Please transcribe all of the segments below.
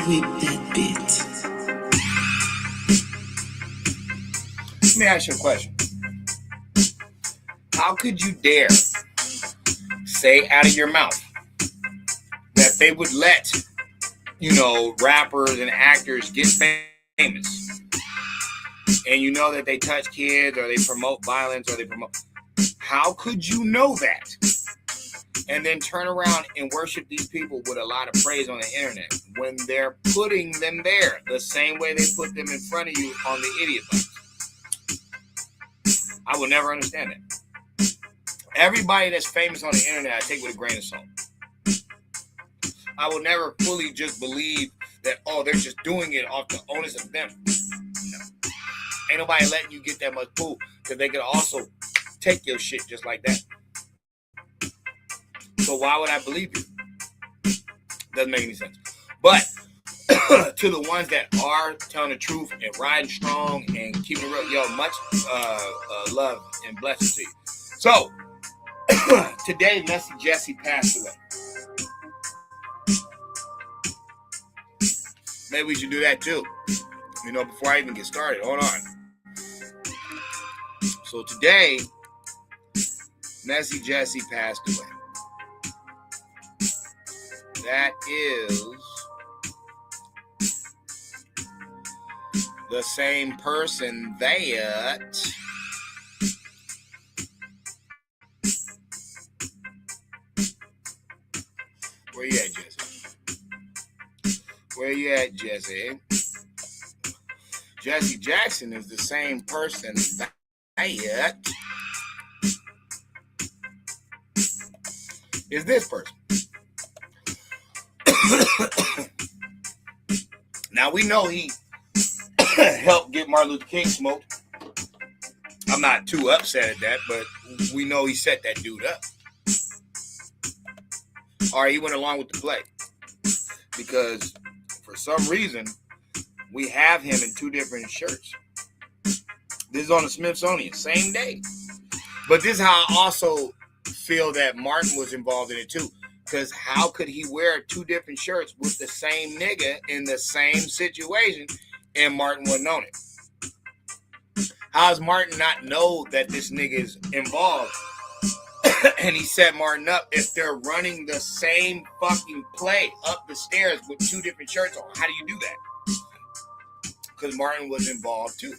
Whip that bit. Let me ask you a question. How could you dare say out of your mouth that they would let, rappers and actors get famous, and you know that they touch kids or they promote violence or they promote... How could you know that? And then turn around and worship these people with a lot of praise on the internet when they're putting them there the same way they put them in front of you on the idiot bus. I will never understand that. Everybody that's famous on the internet, I take with a grain of salt. I will never fully just believe that, they're just doing it off the onus of them. No. Ain't nobody letting you get that much pull because they could also take your shit just like that. So why would I believe you? Doesn't make any sense. But to the ones that are telling the truth and riding strong and keeping it real, much love and blessings to you. So today, Messy Jesse passed away. Maybe we should do that too. Before I even get started. Hold on. So today, Messy Jesse passed away. That is the same person that where you at, Jesse? Where you at, Jesse? Jesse Jackson is the same person that is this person. Now we know he helped get Martin Luther King smoked. I'm not too upset at that, but we know he set that dude up. Or he went along with the play. Because for some reason, we have him in two different shirts. This is on the Smithsonian, same day. But this is how I also feel that Martin was involved in it too. Because how could he wear two different shirts with the same nigga in the same situation and Martin wouldn't own it? How does Martin not know that this nigga is involved? And he set Martin up if they're running the same fucking play up the stairs with two different shirts on. How do you do that? Because Martin was involved too.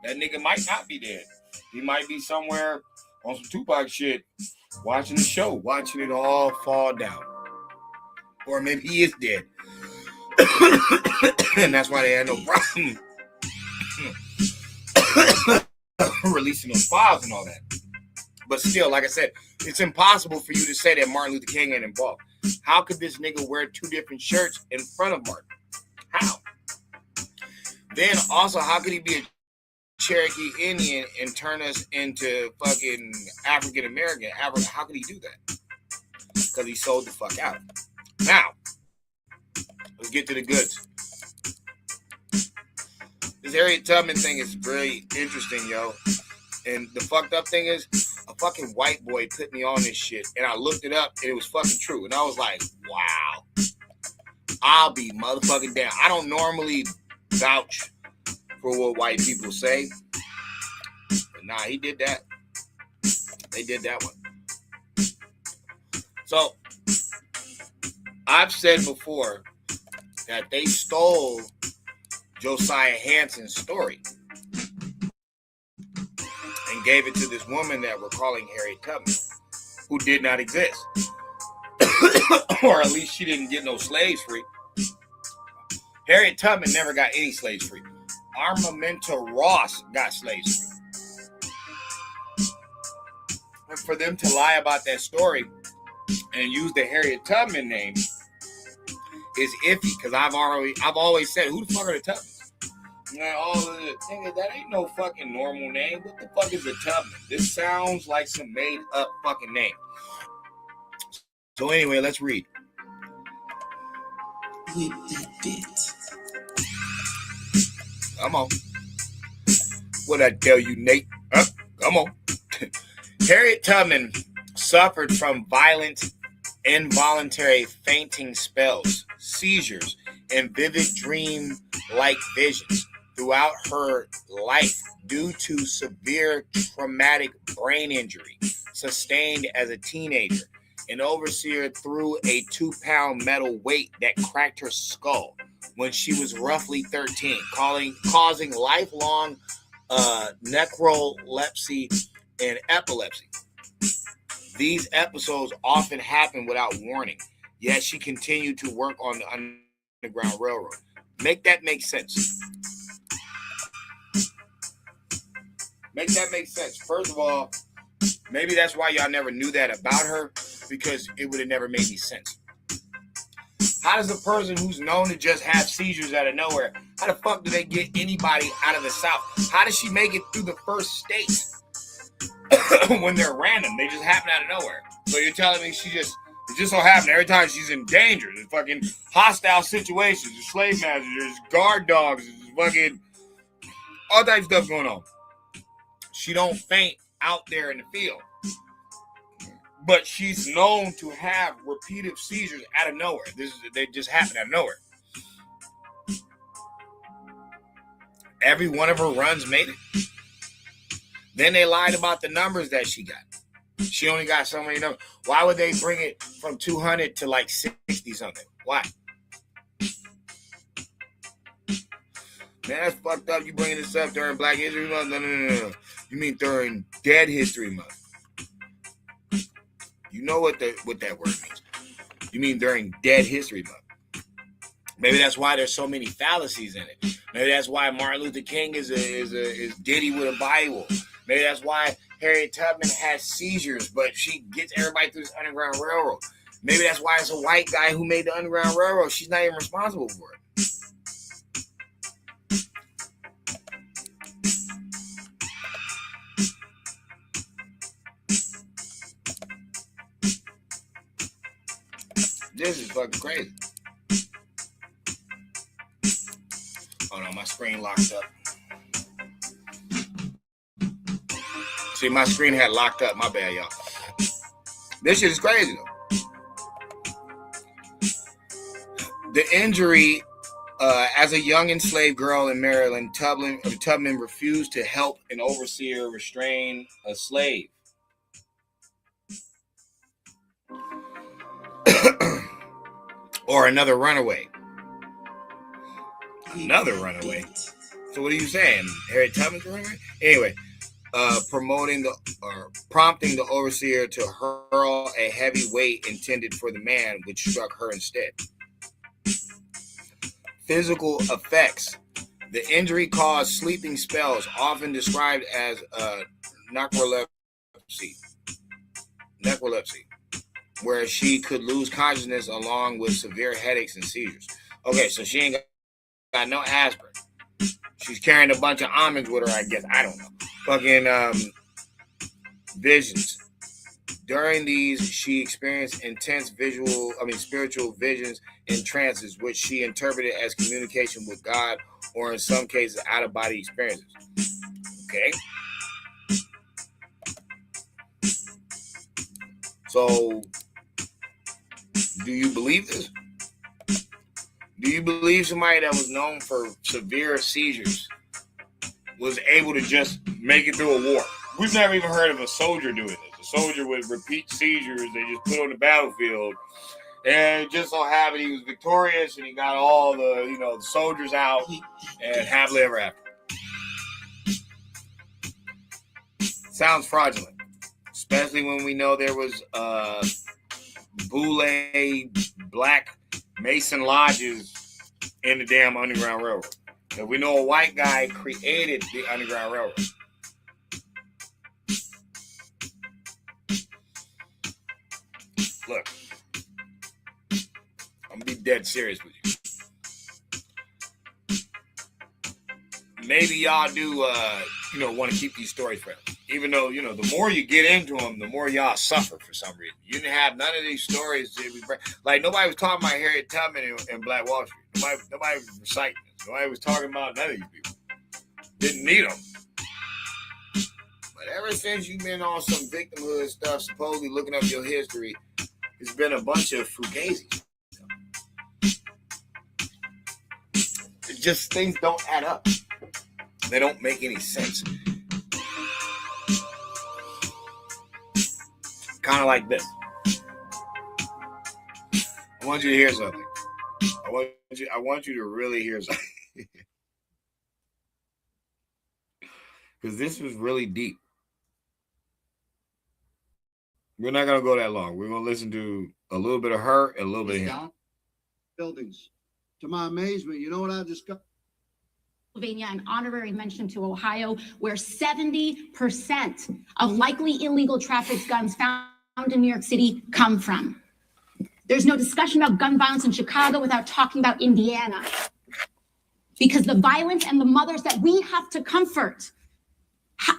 That nigga might not be dead. He might be somewhere on some Tupac shit, watching the show, watching it all fall down. Or maybe he is dead. And that's why they had no problem releasing those files and all that. But still, like I said, it's impossible for you to say that Martin Luther King ain't involved. How could this nigga wear two different shirts in front of Martin? How? Then also, how could he be a Cherokee Indian and turn us into fucking African American? How could he do that? Because he sold the fuck out. Now, let's get to the goods. This Harriet Tubman thing is really interesting, yo. And the fucked up thing is, a fucking white boy put me on this shit, and I looked it up, and it was fucking true. And I was like, wow. I'll be motherfucking down. I don't normally vouch for what white people say. But nah, he did that. They did that one. So, I've said before that they stole Josiah Hanson's story and gave it to this woman that we're calling Harriet Tubman, who did not exist. Or at least she didn't get no slaves free. Harriet Tubman never got any slaves free. Armamenta Ross got slaves free. And for them to lie about that story and use the Harriet Tubman name is iffy, because I've always said, who the fuck are the Tubmans? That ain't no fucking normal name. What the fuck is a Tubman? This sounds like some made up fucking name. So anyway, let's read. Whip that bit. Come on. What I tell you, Nate? Come on. Harriet Tubman suffered from violent involuntary fainting spells, seizures, and vivid dream-like visions throughout her life due to severe traumatic brain injury sustained as a teenager. An overseer threw a 2-pound metal weight that cracked her skull when she was roughly 13, causing lifelong necrolepsy and epilepsy. These episodes often happen without warning, yet she continued to work on the Underground Railroad. Make that make sense. Make that make sense. First of all, maybe that's why y'all never knew that about her, because it would have never made any sense. How does a person who's known to just have seizures out of nowhere, how the fuck do they get anybody out of the South? How does she make it through the first state when they're random? They just happen out of nowhere. So you're telling me it just so happened every time she's in danger, there's fucking hostile situations, there's slave masters, there's guard dogs, there's fucking all types of stuff going on. She don't faint out there in the field. But she's known to have repeated seizures out of nowhere. They just happen out of nowhere. Every one of her runs made it. Then they lied about the numbers that she got. She only got so many numbers. Why would they bring it from 200 to like 60 something? Why? Man, that's fucked up. You bringing this up during Black History Month? No. You mean during Dead History Month? You know what that word means. You mean during Dead History Month. Maybe that's why there's so many fallacies in it. Maybe that's why Martin Luther King is Diddy with a Bible. Maybe that's why Harriet Tubman has seizures, but she gets everybody through this Underground Railroad. Maybe that's why it's a white guy who made the Underground Railroad. She's not even responsible for it. This is fucking crazy. Oh no, my screen locked up. See, my screen had locked up. My bad, y'all. This shit is crazy though. The injury, as a young enslaved girl in Maryland, Tubman refused to help an overseer restrain a slave. Or another runaway. Another runaway. So what are you saying? Harriet Tubman's a runaway? Anyway, prompting the overseer to hurl a heavy weight intended for the man, which struck her instead. Physical effects. The injury caused sleeping spells, often described as necrolepsy, where she could lose consciousness along with severe headaches and seizures. Okay, so she ain't got no aspirin. She's carrying a bunch of almonds with her, I guess. I don't know. Fucking visions. During these, she experienced intense spiritual visions and trances, which she interpreted as communication with God, or in some cases, out-of-body experiences. Okay? So, do you believe this? Do you believe somebody that was known for severe seizures was able to just make it through a war? We've never even heard of a soldier doing this. A soldier with repeat seizures, they just put on the battlefield. And it just so happened he was victorious and he got all the soldiers out and happily ever after. Sounds fraudulent. Especially when we know there was Boule black Mason lodges in the damn Underground Railroad. And we know a white guy created the Underground Railroad. Look, I'm gonna be dead serious with you. Maybe y'all do, want to keep these stories forever. Even though, the more you get into them, the more y'all suffer for some reason. You didn't have none of these stories. Like, nobody was talking about Harriet Tubman and Black Wall Street. Nobody was reciting this. Nobody was talking about none of these people. Didn't need them. But ever since you've been on some victimhood stuff, supposedly looking up your history, It's been a bunch of fugazi. It's just things don't add up. They don't make any sense. Kind of like this. I want you to hear something. I want you to really hear something. Because this was really deep. We're not going to go that long. We're going to listen to a little bit of her and a little bit of him. Buildings. To my amazement, you know what I discovered? Pennsylvania, an honorary mention to Ohio, where 70% of likely illegal trafficked guns found in New York City come from. There's no discussion about gun violence in Chicago without talking about Indiana. Because the violence and the mothers that we have to comfort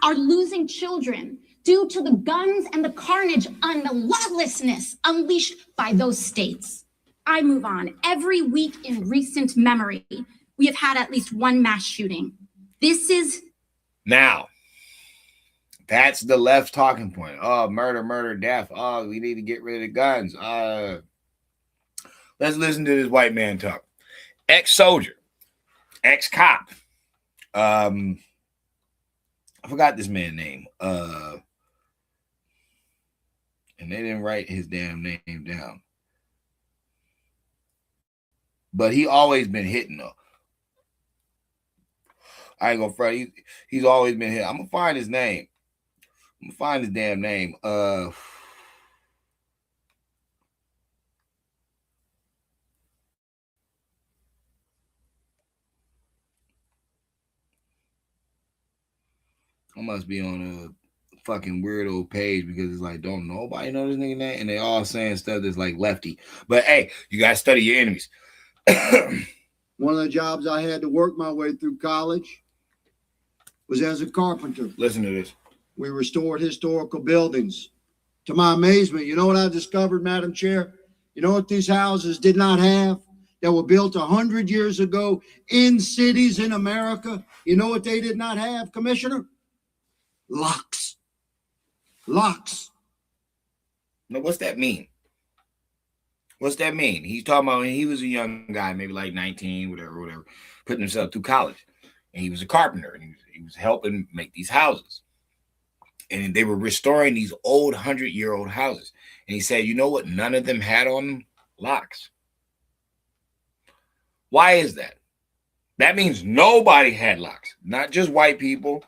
are losing children due to the guns and the carnage and the lawlessness unleashed by those states. I move on. Every week in recent memory, we have had at least one mass shooting. This is... Now, that's the left talking point. Oh, murder, murder, death. Oh, we need to get rid of the guns. Let's listen to this white man talk. Ex-soldier, ex-cop. I forgot this man's name. And they didn't write his damn name down. But he always been hitting though. I ain't gonna front. He's always been hitting. I'm gonna find his name. I'm gonna find his damn name. I must be on a fucking weirdo page because it's like, don't nobody know this nigga name? And they all saying stuff that's like lefty. But hey, you gotta study your enemies. One of the jobs I had to work my way through college was as a carpenter. Listen to this. We restored historical buildings. To my amazement, you know what I discovered, Madam Chair? You know what these houses did not have that were built 100 years ago in cities in America? You know what they did not have, Commissioner? Locks. Locks. Now, what's that mean? What's that mean? He's talking about when he was a young guy, maybe like 19, whatever, putting himself through college. And he was a carpenter, and he was helping make these houses. And they were restoring these old 100-year-old houses. And he said, you know what? None of them had on them locks. Why is that? That means nobody had locks, not just white people.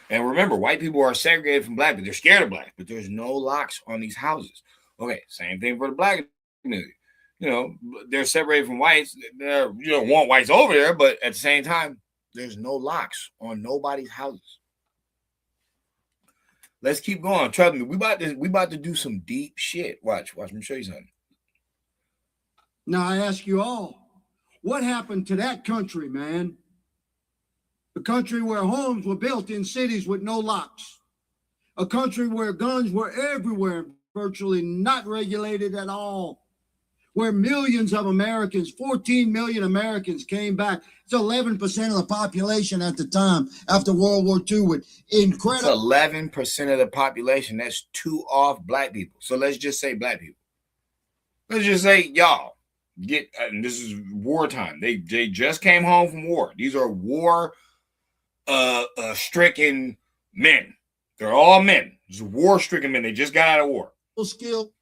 And remember, white people are segregated from black people. They're scared of black, but there's no locks on these houses. Okay, same thing for the black community. You know, they're separated from whites. You don't want whites over there, but at the same time, there's no locks on nobody's houses. Let's keep going. Trust me, we about to do some deep shit. Watch. Let me show you something. Now I ask you all, what happened to that country, man? A country where homes were built in cities with no locks. A country where guns were everywhere, virtually not regulated at all. Where millions of Americans, 14 million Americans came back. It's 11% of the population at the time after World War II with incredible. 11% of the population. That's 2 off black people. So let's just say black people. Let's just say y'all get, and this is wartime. They just came home from war. These are war stricken men. They're all men. These are war stricken men. They just got out of war. Skill.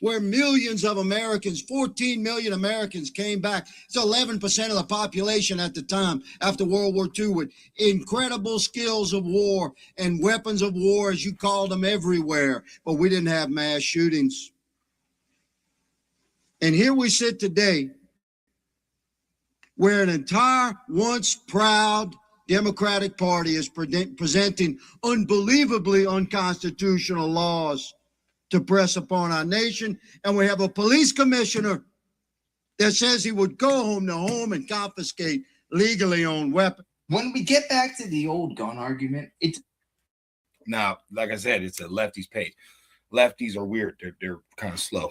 Where millions of Americans, 14 million Americans came back. It's 11% of the population at the time after World War II with incredible skills of war and weapons of war, as you called them, everywhere. But we didn't have mass shootings. And here we sit today where an entire once proud Democratic Party is presenting unbelievably unconstitutional laws to press upon our nation. And we have a police commissioner that says he would go home to home and confiscate legally owned weapons. When we get back to the old gun argument, it's now, like I said, it's a lefties page. Lefties are weird. They're kind of slow.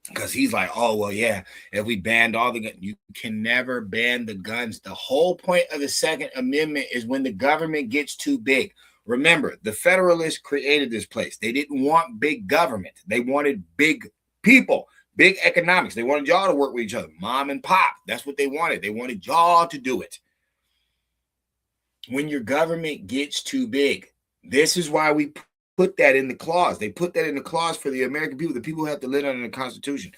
Because he's like, oh, well, yeah, if we banned all the guns, you can never ban the guns. The whole point of the Second Amendment is when the government gets too big. Remember, the Federalists created this place. They didn't want big government. They wanted big people, big economics. They wanted y'all to work with each other, mom and pop. That's what they wanted. They wanted y'all to do it. When your government gets too big, this is why we put that in the clause. They put that in the clause for the American people, the people who have to live under the Constitution.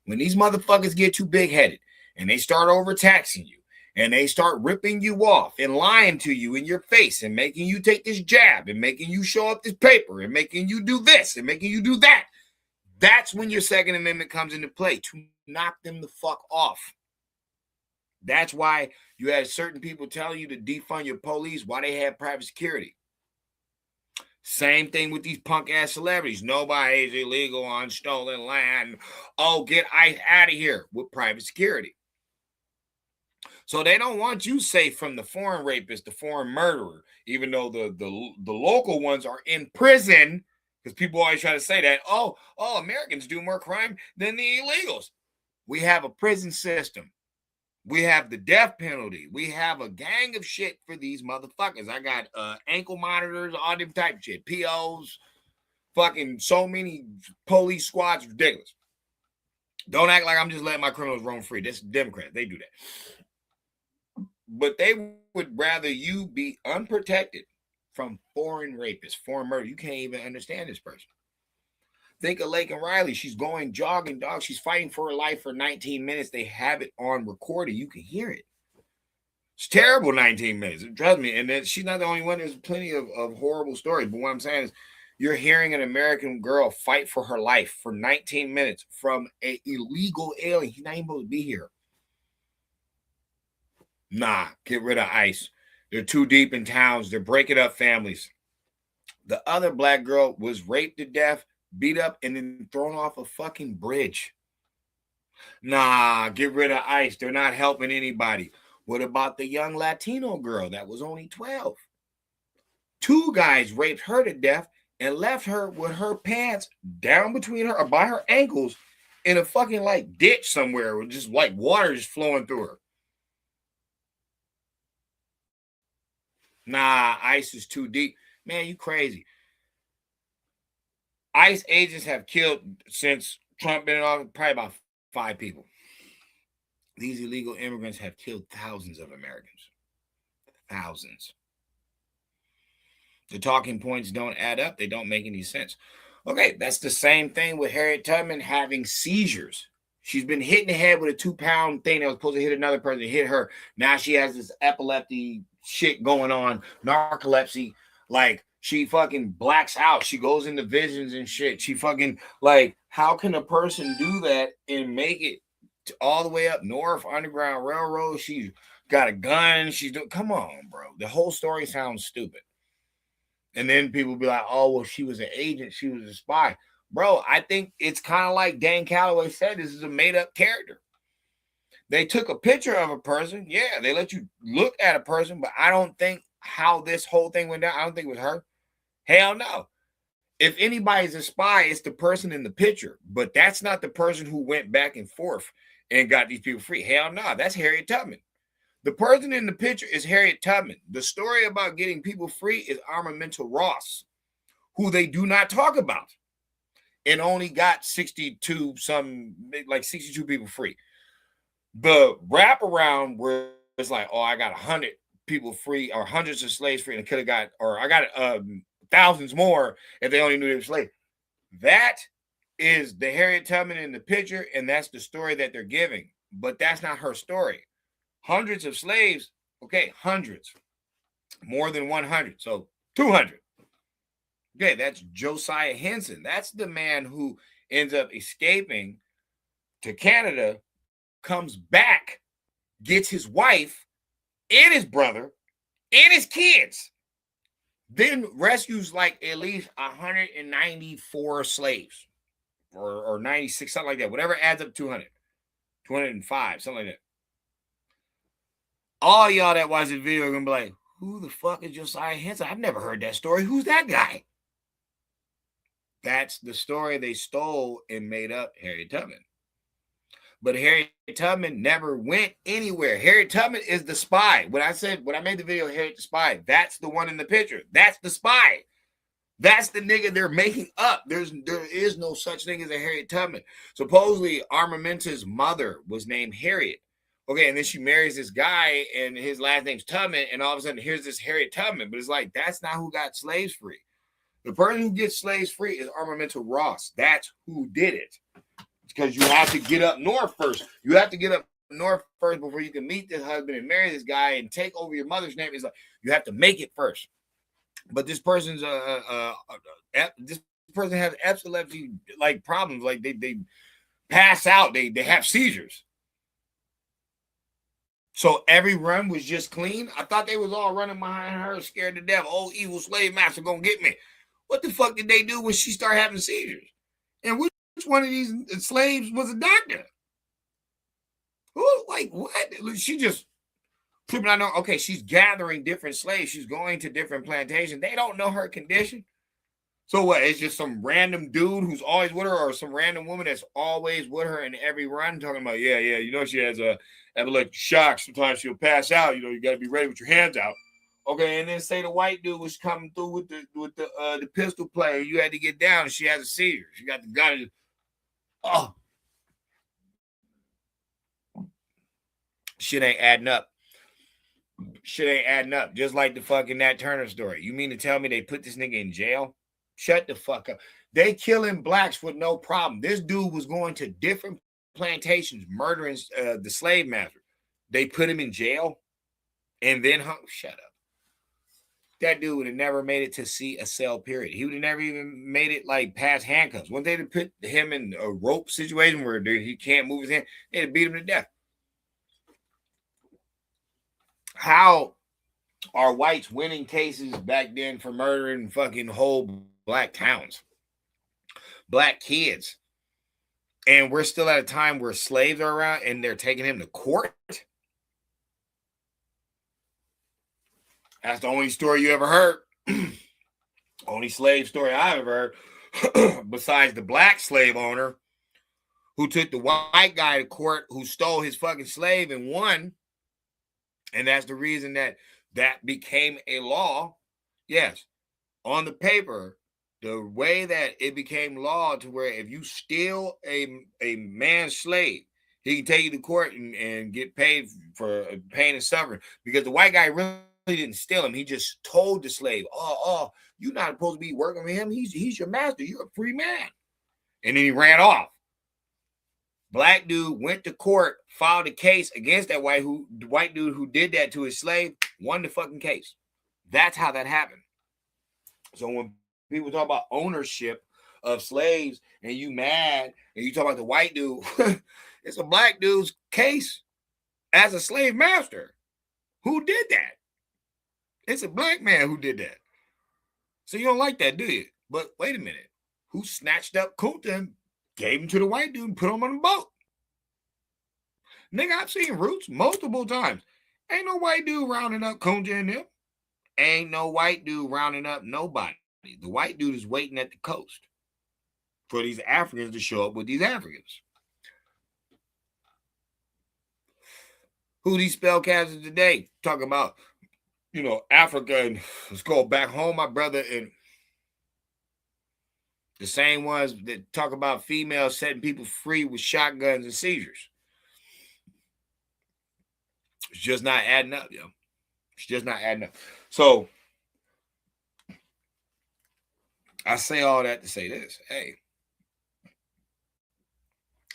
When these motherfuckers get too big-headed and they start overtaxing you, and they start ripping you off and lying to you in your face and making you take this jab and making you show up this paper and making you do this and making you do that, that's when your Second Amendment comes into play, to knock them the fuck off. That's why you had certain people telling you to defund your police while they had private security. Same thing with these punk-ass celebrities. Nobody's illegal on stolen land. Oh, get ICE out of here with private security. So they don't want you safe from the foreign rapist, the foreign murderer, even though the local ones are in prison, because people always try to say that, oh, Americans do more crime than the illegals. We have a prison system. We have the death penalty. We have a gang of shit for these motherfuckers. I got ankle monitors, all them type of shit, POs, fucking so many police squads, ridiculous. Don't act like I'm just letting my criminals roam free. This is Democrats. They do that. But they would rather you be unprotected from foreign rapists, foreign murder. You can't even understand this person. Think of Laken Riley. She's going jogging, dog. She's fighting for her life for 19 minutes. They have it on recording. You can hear it. It's terrible 19 minutes. Trust me. And then she's not the only one. There's plenty of horrible stories. But what I'm saying is you're hearing an American girl fight for her life for 19 minutes from an illegal alien. He's not even supposed to be here. Nah, get rid of ICE. They're too deep in towns. They're breaking up families. The other black girl was raped to death, beat up, and then thrown off a fucking bridge. Nah, get rid of ICE. They're not helping anybody. What about the young Latino girl that was only 12? 2 guys raped her to death and left her with her pants down between her or by her ankles in a fucking like ditch somewhere with just like water just flowing through her. Nah, ICE is too deep. Man, you crazy. ICE agents have killed, since Trump been in office, probably about 5 people. These illegal immigrants have killed thousands of Americans. Thousands. The talking points don't add up. They don't make any sense. Okay, that's the same thing with Harriet Tubman having seizures. She's been hit in the head with a 2-pound thing that was supposed to hit another person, hit her. Now she has this epilepsy shit going on, narcolepsy. Like, she fucking blacks out. She goes into visions and shit. She fucking, like, how can a person do that and make it all the way up north, Underground Railroad? She's got a gun. She's doing, come on, bro. The whole story sounds stupid. And then people be like, oh, well, she was an agent. She was a spy. Bro, I think it's kind of like Dan Calloway said, this is a made-up character. They took a picture of a person. Yeah, they let you look at a person, but I don't think how this whole thing went down, I don't think it was her. Hell no. If anybody's a spy, it's the person in the picture, but that's not the person who went back and forth and got these people free. Hell no, that's Harriet Tubman. The person in the picture is Harriet Tubman. The story about getting people free is Armamental Ross, who they do not talk about, and only got 62 people free. The wraparound where it's like, oh, I got 100 people free or hundreds of slaves free, and could have got, or I got thousands more if they only knew they were slaves. That is the Harriet Tubman in the picture, and that's the story that they're giving. But that's not her story. Hundreds of slaves, okay, hundreds, more than 100, so 200. Okay, that's Josiah Henson. That's the man who ends up escaping to Canada, comes back, gets his wife and his brother and his kids, then rescues like at least 194 slaves or 96, something like that, whatever adds up to 200, 205, something like that. All y'all that watch this video are going to be like, who the fuck is Josiah Henson? I've never heard that story. Who's that guy? That's the story they stole and made up Harriet Tubman. But Harriet Tubman never went anywhere. Harriet Tubman is the spy. When I made the video, Harriet the Spy, that's the one in the picture. That's the spy. That's the nigga they're making up. There is no such thing as a Harriet Tubman. Supposedly, Armamenta's mother was named Harriet. Okay, and then she marries this guy, and his last name's Tubman, and all of a sudden, here's this Harriet Tubman. But it's like, that's not who got slaves free. The person who gets slaves free is Armamenta Ross. That's who did it. Because you have to get up north first. You have to get up north first before you can meet this husband and marry this guy and take over your mother's name. It's like you have to make it first. But this person's this person has epilepsy like problems. Like they pass out. They have seizures. So every run was just clean. I thought they was all running behind her, scared to death. Oh, evil slave master gonna get me. What the fuck did they do when she started having seizures? And which one of these slaves was a doctor? Who, like, what? She just tripping out. Okay, she's gathering different slaves. She's going to different plantations. They don't know her condition. So what? It's just some random dude who's always with her, or some random woman that's always with her in every run, talking about, yeah, you know, she has a epileptic shock. Sometimes she'll pass out. You know, you got to be ready with your hands out. Okay, and then say the white dude was coming through with the pistol player. You had to get down, and she has a seizure. She got the gun. Oh, shit ain't adding up. Shit ain't adding up. Just like the fucking Nat Turner story. You mean to tell me they put this nigga in jail? Shut the fuck up. They killing blacks with no problem. This dude was going to different plantations, murdering the slave master. They put him in jail, and then shut up. That dude would have never made it to see a cell, period. He would have never even made it like past handcuffs. Once they'd have put him in a rope situation where he can't move his hand, they'd have beat him to death. How are whites winning cases back then for murdering fucking whole black towns, black kids? And we're still at a time where slaves are around and they're taking him to court? That's the only story you ever heard. Only slave story I ever heard, besides the black slave owner who took the white guy to court who stole his fucking slave and won. And that's the reason that became a law. Yes, on the paper, the way that it became law to where if you steal a man's slave, he can take you to court and get paid for pain and suffering, because the white guy really didn't steal him. He just told the slave, oh, you're not supposed to be working with him. He's your master. You're a free man. And then he ran off. Black dude went to court, filed a case against that white dude who did that to his slave, won the fucking case. That's how that happened. So when people talk about ownership of slaves and you mad and you talk about the white dude, it's a black dude's case as a slave master. Who did that? It's a black man who did that. So you don't like that, do you? But wait a minute. Who snatched up Kunta and gave him to the white dude and put him on the boat? Nigga, I've seen Roots multiple times. Ain't no white dude rounding up Kunta and them. Ain't no white dude rounding up nobody. The white dude is waiting at the coast for these Africans to show up with these Africans. Who these spellcasters today talking about, Africa, and let's go back home, my brother, and the same ones that talk about females setting people free with shotguns and seizures. It's just not adding up, yo. It's just not adding up. So I say all that to say this. Hey,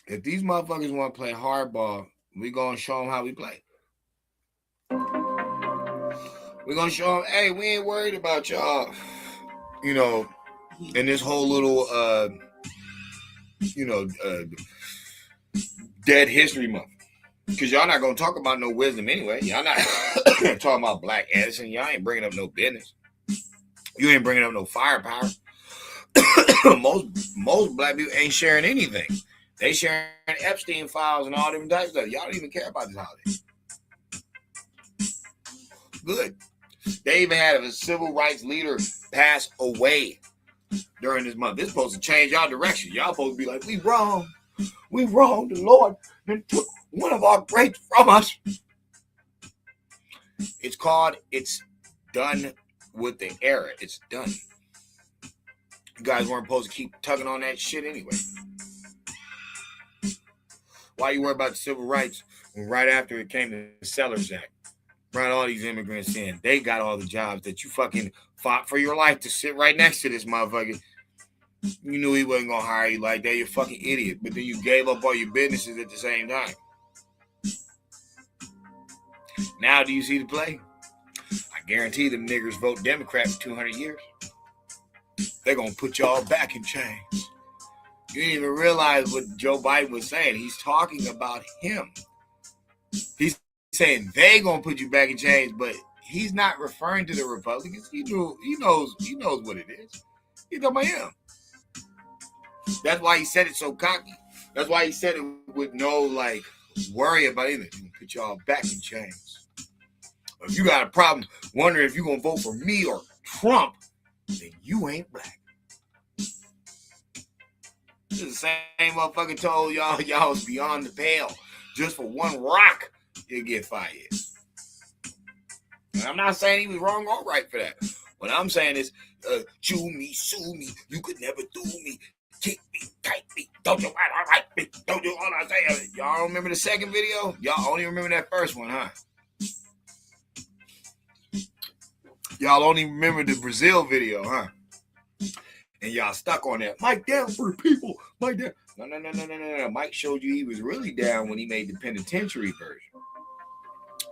if these motherfuckers want to play hardball, we're going to show them how we play. We're going to show them, hey, we ain't worried about y'all, in this whole little, dead history month. Because y'all not going to talk about no wisdom anyway. Y'all not talking about Black Edison. Y'all ain't bringing up no business. You ain't bringing up no firepower. Most black people ain't sharing anything. They sharing Epstein files and all different types of stuff. Y'all don't even care about this holiday. Good. They even had a civil rights leader pass away during this month. This is supposed to change y'all direction. Y'all supposed to be like, we wrong. We wronged the Lord and took one of our greats from us. It's called, it's done with the era. It's done. You guys weren't supposed to keep tugging on that shit anyway. Why you worry about the civil rights when right after it came to the Sellers Act, brought all these immigrants in, they got all the jobs that you fucking fought for your life to sit right next to this motherfucker. You knew he wasn't gonna hire you like that. You're a fucking idiot. But then you gave up all your businesses at the same time. Now do you see the play? I guarantee them niggers vote Democrat for 200 years. They're gonna put y'all back in chains. You didn't even realize what Joe Biden was saying. He's talking about him. He's saying they gonna put you back in chains, but he's not referring to the Republicans. He knows what it is. He's talking about him. That's why he said it so cocky. That's why he said it with no like worry about anything. He's gonna put y'all back in chains. If you got a problem wondering if you're gonna vote for me or Trump, then you ain't black. This is the same motherfucker told y'all was beyond the pale. Just for one rock, you'll get fired. And I'm not saying he was wrong or right for that. What I'm saying is, chew me, sue me, you could never do me. Kick me, kite me, don't you like me, don't you all I say. Y'all don't remember the second video? Y'all only remember that first one, huh? Y'all only remember the Brazil video, huh? And y'all stuck on that. Mike down for the people. Mike down. No. Mike showed you he was really down when he made the penitentiary version.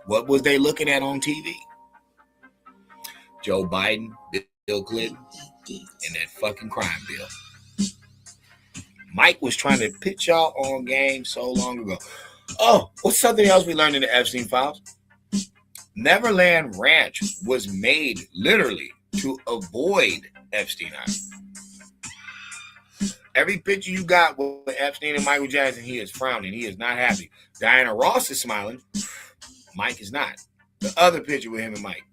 What was they looking at on TV? Joe Biden, Bill Clinton, and that fucking crime bill. Mike was trying to pitch y'all on game so long ago. Oh, what's something else we learned in the Epstein files? Neverland Ranch was made literally to avoid Epstein Island. Every picture you got with Epstein and Michael Jackson, he is frowning. He is not happy. Diana Ross is smiling. Mike is not. The other picture with him and Mike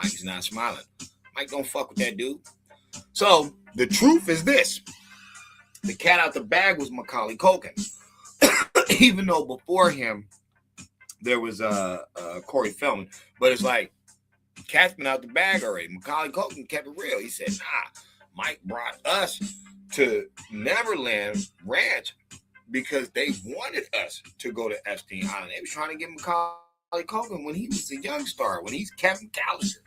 is not smiling. Mike don't fuck with that dude. So the truth is this. The cat out the bag was Macaulay Culkin. Even though before him, there was Corey Feldman. But it's like, cat's been out the bag already. Macaulay Culkin kept it real. He said, nah, Mike brought us to Neverland Ranch because they wanted us to go to Epstein Island. They was trying to get Macaulay Culkin when he was a young star, when he's Kevin Callister.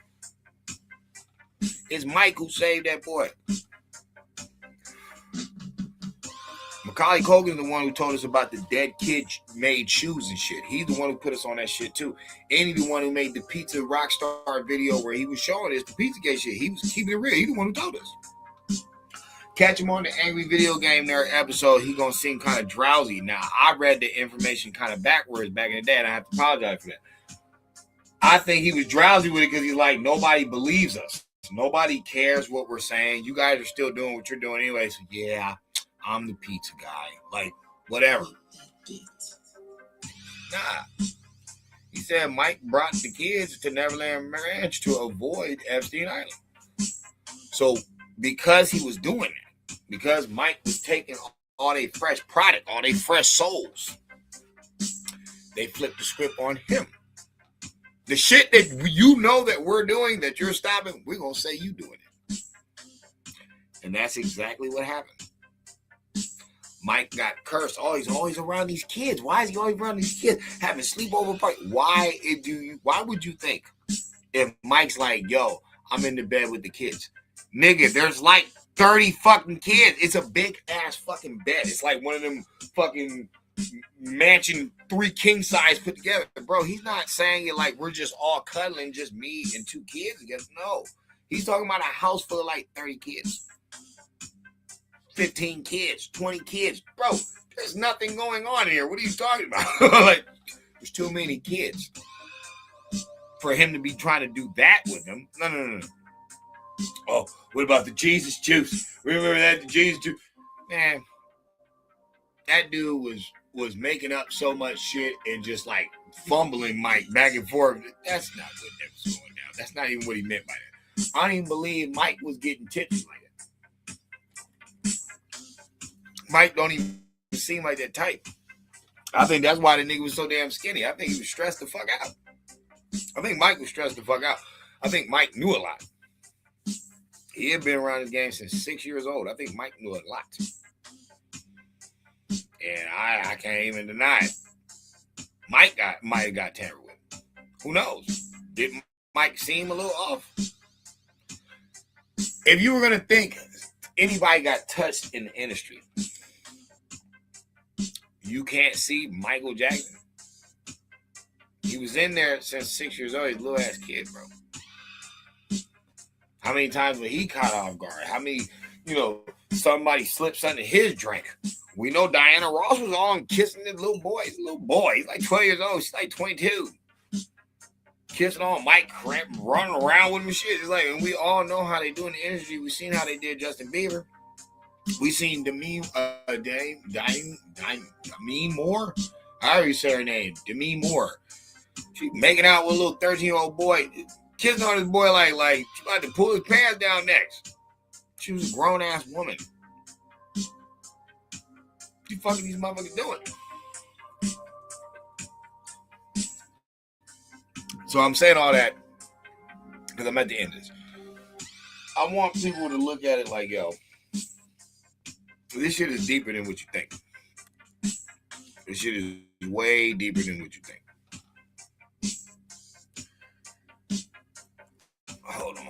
It's Mike who saved that boy. Macaulay Culkin is the one who told us about the dead kid made shoes and shit. He's the one who put us on that shit too. And he's the one who made the Pizza Rockstar video where he was showing us the Pizzagate shit. He was keeping it real. He's the one who told us. Catch him on the Angry Video Game Nerd episode. He gonna seem kind of drowsy. Now, I read the information kind of backwards back in the day, and I have to apologize for that. I think he was drowsy with it because he's like, nobody believes us. Nobody cares what we're saying. You guys are still doing what you're doing anyway. So, yeah, I'm the pizza guy. Like, whatever. Nah. He said Mike brought the kids to Neverland Ranch to avoid Epstein Island. So, because he was doing that, because Mike was taking all their fresh product, all their fresh souls, they flipped the script on him. The shit that you know that we're doing, that you're stopping, we're going to say you doing it. And that's exactly what happened. Mike got cursed. Oh, he's always around these kids. Why is he always around these kids? Having sleepover parties. Why would you think if Mike's like, yo, I'm in the bed with the kids? Nigga, there's like 30 fucking kids. It's a big ass fucking bed. It's like one of them fucking mansion 3 king size put together. Bro, he's not saying it like we're just all cuddling, just me and 2 kids together. No. He's talking about a house full of like 30 kids. 15 kids, 20 kids. Bro, there's nothing going on here. What are you talking about? Like, there's too many kids for him to be trying to do that with them. No. Oh, what about the Jesus juice? Remember that, the Jesus juice? Man, that dude was making up so much shit and just like fumbling Mike back and forth. That's not what that was going down. That's not even what he meant by that. I don't even believe Mike was getting titties like that. Mike don't even seem like that type. I think that's why the nigga was so damn skinny. I think he was stressed the fuck out. I think Mike was stressed the fuck out. I think Mike knew a lot. He had been around this game since 6 years old. I think Mike knew a lot. And I can't even deny it. Mike might have got tampered with. Who knows? Did Mike seem a little off? If you were going to think anybody got touched in the industry, you can't see Michael Jackson. He was in there since 6 years old. He's a little ass kid, bro. How many times was he caught off guard? How many, somebody slipped something in his drink? We know Diana Ross was on kissing this little boy. He's a little boy. He's like 12 years old. She's like 22. Kissing on Mike Cramp, running around with him and shit. It's like, and we all know how they do in the industry. We've seen how they did Justin Bieber. We seen Demi Moore. However you say her name, Demi Moore. She making out with a little 13-year-old boy, kissing on this boy like she about to pull his pants down next. She was a grown ass woman. What the fuck are these motherfuckers doing? So I'm saying all that because I'm at the end of this. I want people to look at it like, yo, this shit is deeper than what you think. This shit is way deeper than what you think. Hold on.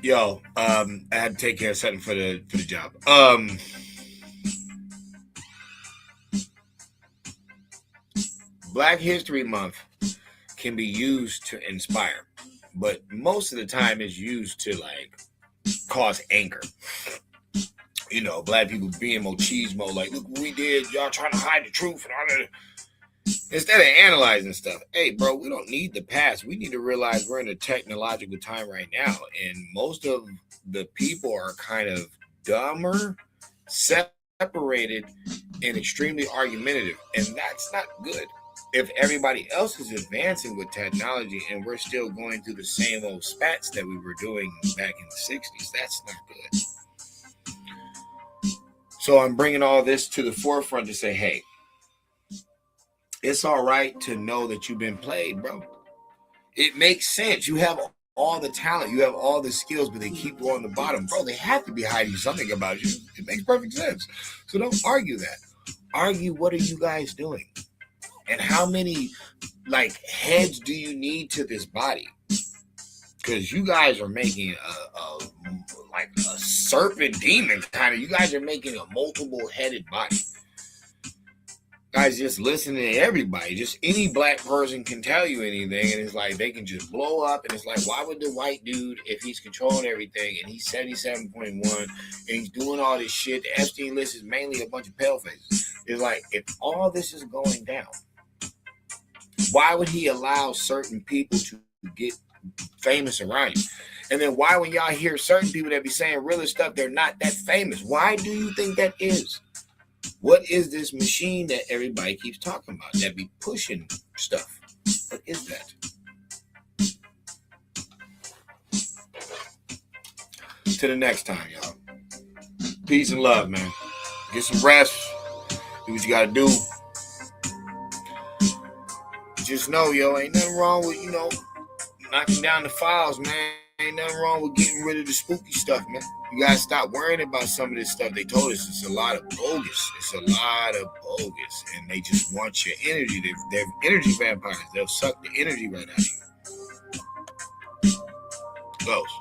Yo, I had to take care of something for the job. Black History Month can be used to inspire, but most of the time it's used to cause anger. Black people being machismo, like, look what we did, y'all trying to hide the truth and all that. Instead of analyzing stuff, hey, bro, we don't need the past. We need to realize we're in a technological time right now. And most of the people are kind of dumber, separated, and extremely argumentative. And that's not good. If everybody else is advancing with technology and we're still going through the same old spats that we were doing back in the 60s, that's not good. So I'm bringing all this to the forefront to say, hey, it's all right to know that you've been played, bro. It makes sense. You have all the talent. You have all the skills, but they keep you on the bottom. Bro, they have to be hiding something about you. It makes perfect sense. So don't argue that. Argue, what are you guys doing? And how many, heads do you need to this body? Because you guys are making a serpent demon kind of. You guys are making a multiple-headed body. Guys, just listening to everybody. Just any black person can tell you anything, and it's like they can just blow up. And it's like, why would the white dude, if he's controlling everything and he's 77.1 and he's doing all this shit, the Epstein list is mainly a bunch of pale faces. It's like, if all this is going down, why would he allow certain people to get famous around you? And then why, when y'all hear certain people that be saying real stuff, they're not that famous? Why do you think that is? What is this machine that everybody keeps talking about that be pushing stuff? What is that? To the next time, y'all. Peace and love, man. Get some rest. Do what you gotta do. Just know, yo, ain't nothing wrong with, knocking down the files, man. Ain't nothing wrong with getting rid of the spooky stuff, man. You gotta stop worrying about some of this stuff. They told us it's a lot of bogus. It's a lot of bogus. And they just want your energy. They're energy vampires. They'll suck the energy right out of you. Close.